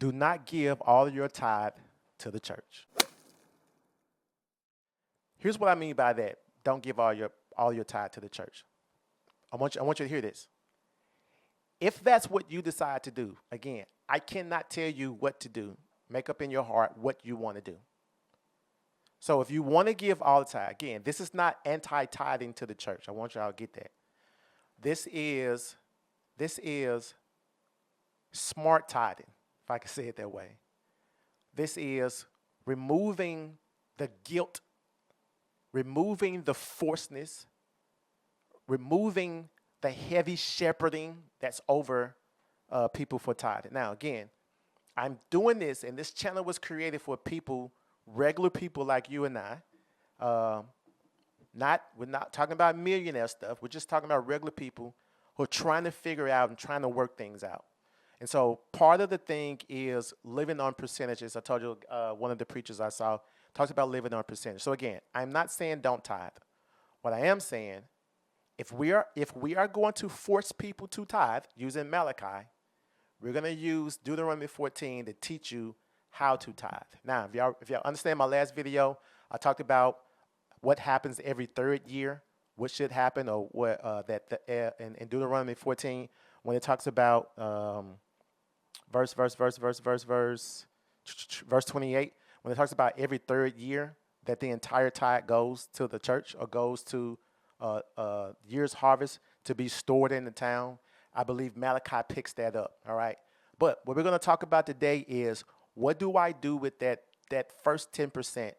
Do not give all your tithe to the church. Here's what I mean by that. Don't give all your tithe to the church. I want you to hear this. If that's what you decide to do, again, I cannot tell you what to do. Make up in your heart what you want to do. So if you want to give all the tithe, again, this is not anti-tithing to the church. I want y'all to get that. This is smart tithing, if I can say it that way. This is removing the guilt, removing the forcedness, removing the heavy shepherding that's over people for tithing. Now, again, I'm doing this, and this channel was created for people, regular people like you and I. We're not talking about millionaire stuff. We're just talking about regular people who are trying to figure out and trying to work things out. And so part of the thing is living on percentages. I told you one of the preachers I saw talks about living on percentage. So again, I'm not saying don't tithe. What I am saying, if we are going to force people to tithe using Malachi, we're going to use Deuteronomy 14 to teach you how to tithe. Now, if y'all understand my last video, I talked about what happens every third year, what should happen, or what in Deuteronomy 14 when it talks about verse 28, when it talks about every third year that the entire tithe goes to the church or goes to year's harvest to be stored in the town. I believe Malachi picks that up, all right? But what we're going to talk about today is what do I do with that first 10%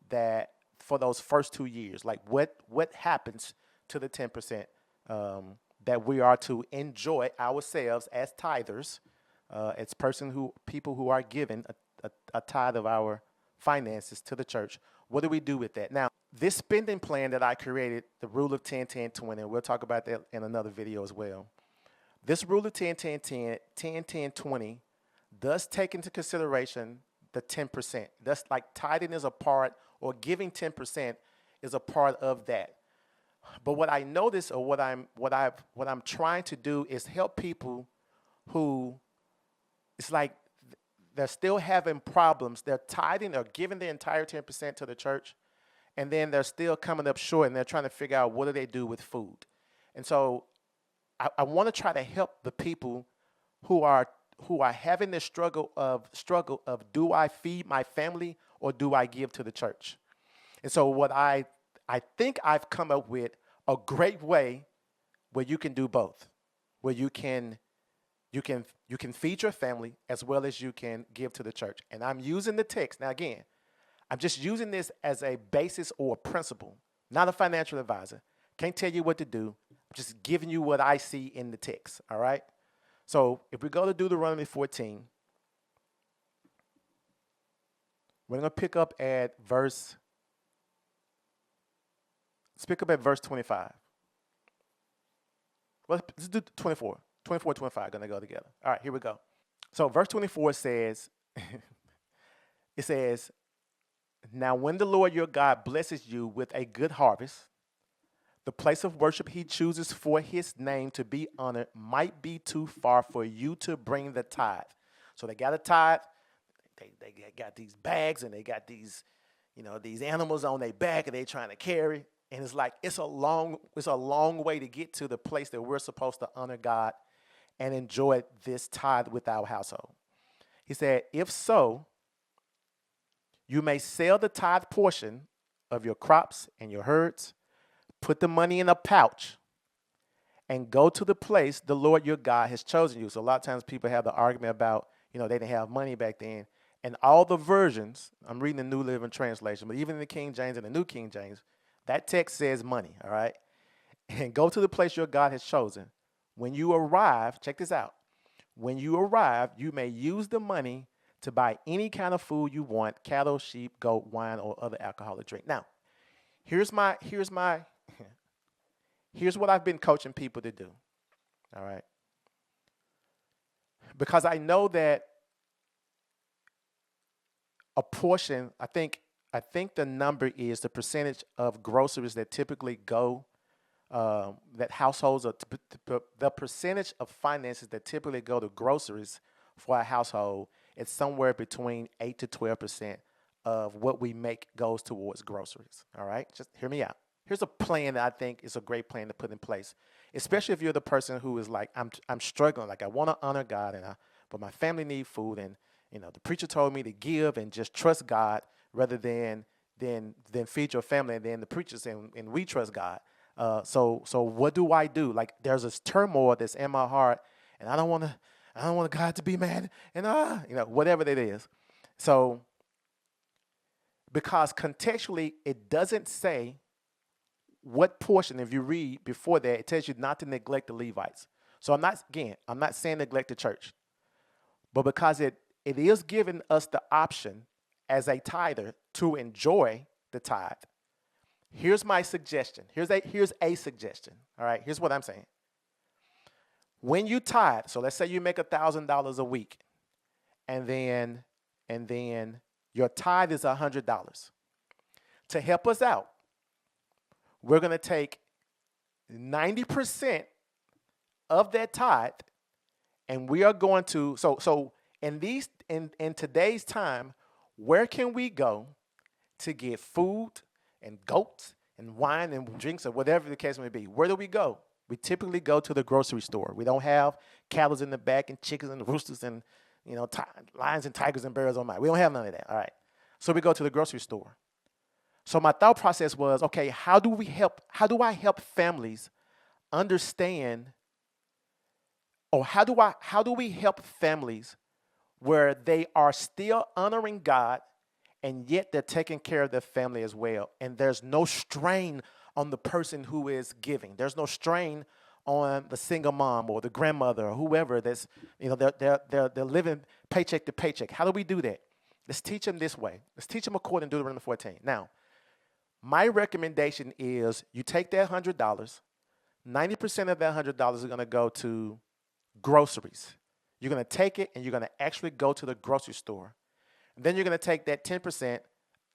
that for those first 2 years? Like what happens to the 10% that we are to enjoy ourselves as tithers, as people who are given a tithe of our finances to the church? What do we do with that? Now, this spending plan that I created, the rule of 10, 10, 20, and we'll talk about that in another video as well. This rule of 10, 10, 10, 10, 10, 20 does take into consideration the 10%. That's like tithing is a part, or giving 10% is a part of that. But what I notice, or what I'm trying to do, is help people who it's like they're still having problems. They're tithing or giving the entire 10% to the church, and then they're still coming up short, and they're trying to figure out what do they do with food. And so I want to try to help the people who are having this struggle of do I feed my family or do I give to the church? And so what I think I've come up with a great way where you can do both, where you can feed your family as well as you can give to the church. And I'm using the text. Now, again, I'm just using this as a basis or a principle, not a financial advisor. Can't tell you what to do. I'm just giving you what I see in the text, all right? So if we go to Deuteronomy 14, we're going to pick up at verse 25. Well, let's do 24. 24, 25 going to go together. All right, here we go. So verse 24 says, it says, now when the Lord your God blesses you with a good harvest, the place of worship he chooses for his name to be honored might be too far for you to bring the tithe. So they got a tithe. They got these bags, and they got these animals on their back, and they trying to carry. And it's like it's a long way to get to the place that we're supposed to honor God and enjoy this tithe with our household. He said, if so, you may sell the tithe portion of your crops and your herds, put the money in a pouch, and go to the place the Lord your God has chosen you. So a lot of times people have the argument about, they didn't have money back then. And all the versions, I'm reading the New Living Translation, but even in the King James and the New King James, that text says money, all right? And go to the place your God has chosen. When you arrive, check this out. When you arrive, you may use the money to buy any kind of food you want: cattle, sheep, goat, wine, or other alcoholic drink. Now, here's what I've been coaching people to do. All right. Because I know that a portion, I think the number is the percentage of groceries that typically go, that households are, the percentage of finances that typically go to groceries for a household, it's somewhere between 8 to 12% of what we make goes towards groceries. All right, just hear me out. Here's a plan that I think is a great plan to put in place, especially if you're the person who is like, I'm struggling, like I want to honor God, but my family need food, and the preacher told me to give and just trust God rather than feed your family, and then the preacher saying, and we trust God. So what do I do? Like there's this turmoil that's in my heart, and I don't want God to be mad, and whatever that is. So because contextually it doesn't say what portion. If you read before that, it tells you not to neglect the Levites. So I'm not saying neglect the church, but because it is giving us the option as a tither to enjoy the tithe. Here's my suggestion. Here's a suggestion. All right. Here's what I'm saying. When you tithe, so let's say you make $1,000 a week, and then your tithe is $100. To help us out, we're going to take 90% of that tithe, and we are going to in today's time, where can we go to get food and goats and wine and drinks or whatever the case may be? Where do we go? We typically go to the grocery store. We don't have cattle in the back and chickens and roosters and lions and tigers and bears on my. We don't have none of that. All right. So we go to the grocery store. So my thought process was, okay, how do I help families understand, or how do we help families where they are still honoring God and yet they're taking care of their family as well, and there's no strain on the person who is giving. There's no strain on the single mom or the grandmother or whoever that's they're living paycheck to paycheck. How do we do that? Let's teach them this way. Let's teach them according to Deuteronomy 14. Now, my recommendation is you take that $100. 90% of that $100 is going to go to groceries. You're going to take it and you're going to actually go to the grocery store. And then you're going to take that 10%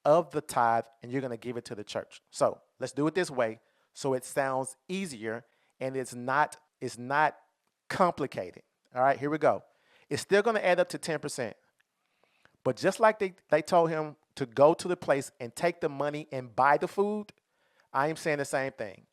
of the tithe and you're going to give it to the church. So let's do it this way so it sounds easier and it's not complicated. All right, here we go. It's still going to add up to 10%. But just like they told him to go to the place and take the money and buy the food, I am saying the same thing.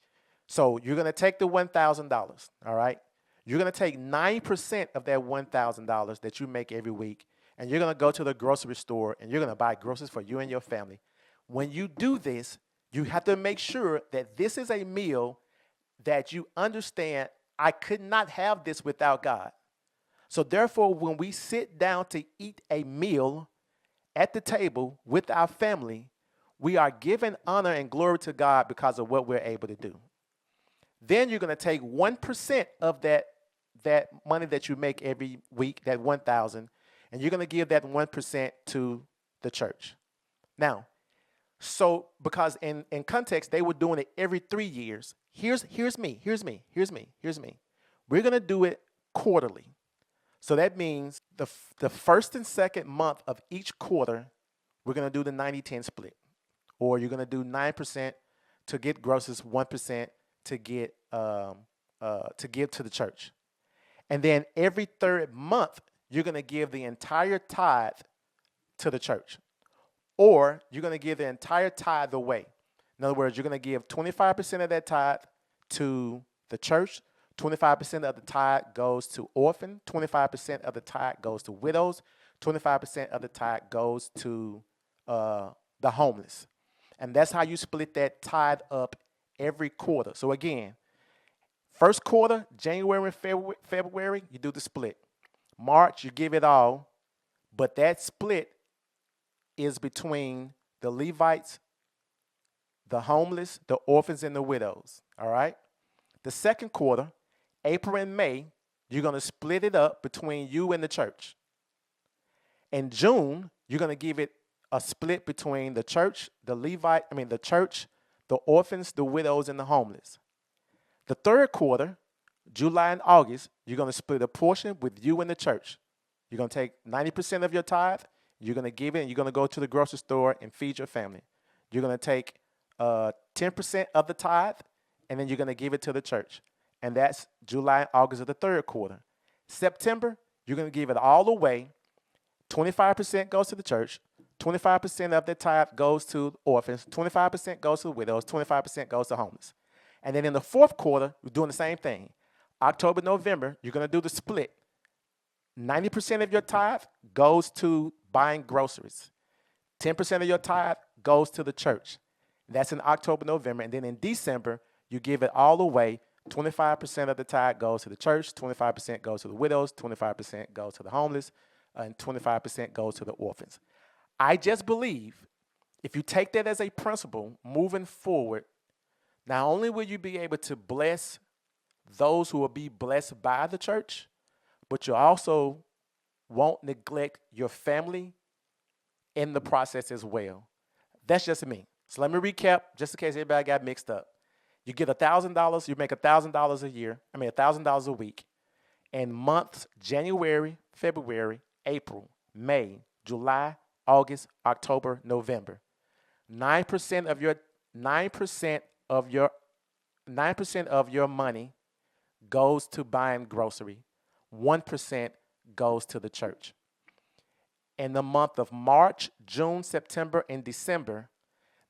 So you're going to take the $1,000, all right? You're going to take 9% of that $1,000 that you make every week, and you're going to go to the grocery store, and you're going to buy groceries for you and your family. When you do this, you have to make sure that this is a meal that you understand, I could not have this without God. So therefore, when we sit down to eat a meal at the table with our family, we are giving honor and glory to God because of what we're able to do. Then you're going to take 1% of that money that you make every week, that 1,000, and you're going to give that 1% to the church. Now, so because in context, they were doing it every 3 years. Here's me. We're going to do it quarterly. So that means the first and second month of each quarter, we're going to do the 90-10 split. Or you're going to do 9% to get groceries, 1% to give to the church. And then every third month, you're going to give the entire tithe to the church. Or you're going to give the entire tithe away. In other words, you're going to give 25% of that tithe to the church, 25% of the tithe goes to orphan, 25% of the tithe goes to widows, 25% of the tithe goes to the homeless. And that's how you split that tithe up every quarter. So again, first quarter, January and February, you do the split. March, you give it all, but that split is between the Levites, the homeless, the orphans, and the widows, all right? The second quarter, April and May, you're going to split it up between you and the church. In June, you're going to give it a split between the church, the church, the orphans, the widows, and the homeless. The third quarter, July and August, you're going to split a portion with you and the church. You're going to take 90% of your tithe, you're going to give it, and you're going to go to the grocery store and feed your family. You're going to take 10% of the tithe, and then you're going to give it to the church. And that's July and August of the third quarter. September, You're going to give it all away. 25% goes to the church. 25% of the tithe goes to orphans. 25% goes to widows. 25% goes to homeless. And then in the fourth quarter, we're doing the same thing. October, November, you're going to do the split. 90% of your tithe goes to buying groceries. 10% of your tithe goes to the church. That's in October, November. And then in December, you give it all away. 25% of the tithe goes to the church, 25% goes to the widows, 25% goes to the homeless, and 25% goes to the orphans. I just believe if you take that as a principle moving forward, not only will you be able to bless those who will be blessed by the church, but you also won't neglect your family in the process as well. That's just me. So let me recap, just in case everybody got mixed up. You get $1,000, you make $1,000 a year, $1,000 a week. In months January, February, April, May, July, August, October, November. 9% of your 9% of your 9% of your money goes to buying grocery. 1% goes to the church. In the month of March, June, September, and December,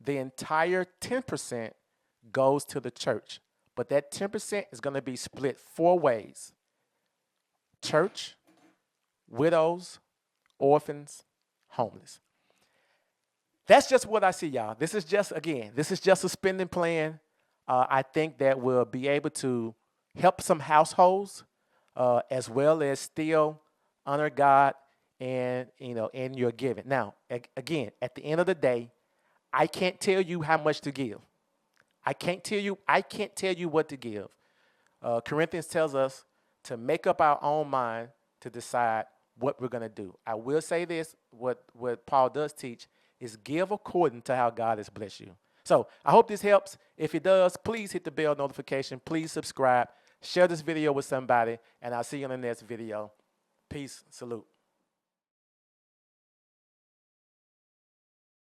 the entire 10% goes to the church. But that 10% is going to be split 4 ways: church, widows, orphans, homeless. That's just what I see, y'all. This is just a spending plan. I think that will be able to help some households as well as still honor God and, in your giving. Now, again, at the end of the day, I can't tell you how much to give. I can't tell you what to give. Corinthians tells us to make up our own mind to decide what we're going to do. I will say this, what Paul does teach is give according to how God has blessed you. So I hope this helps. If it does, please hit the bell notification. Please subscribe. Share this video with somebody, and I'll see you in the next video. Peace. Salute.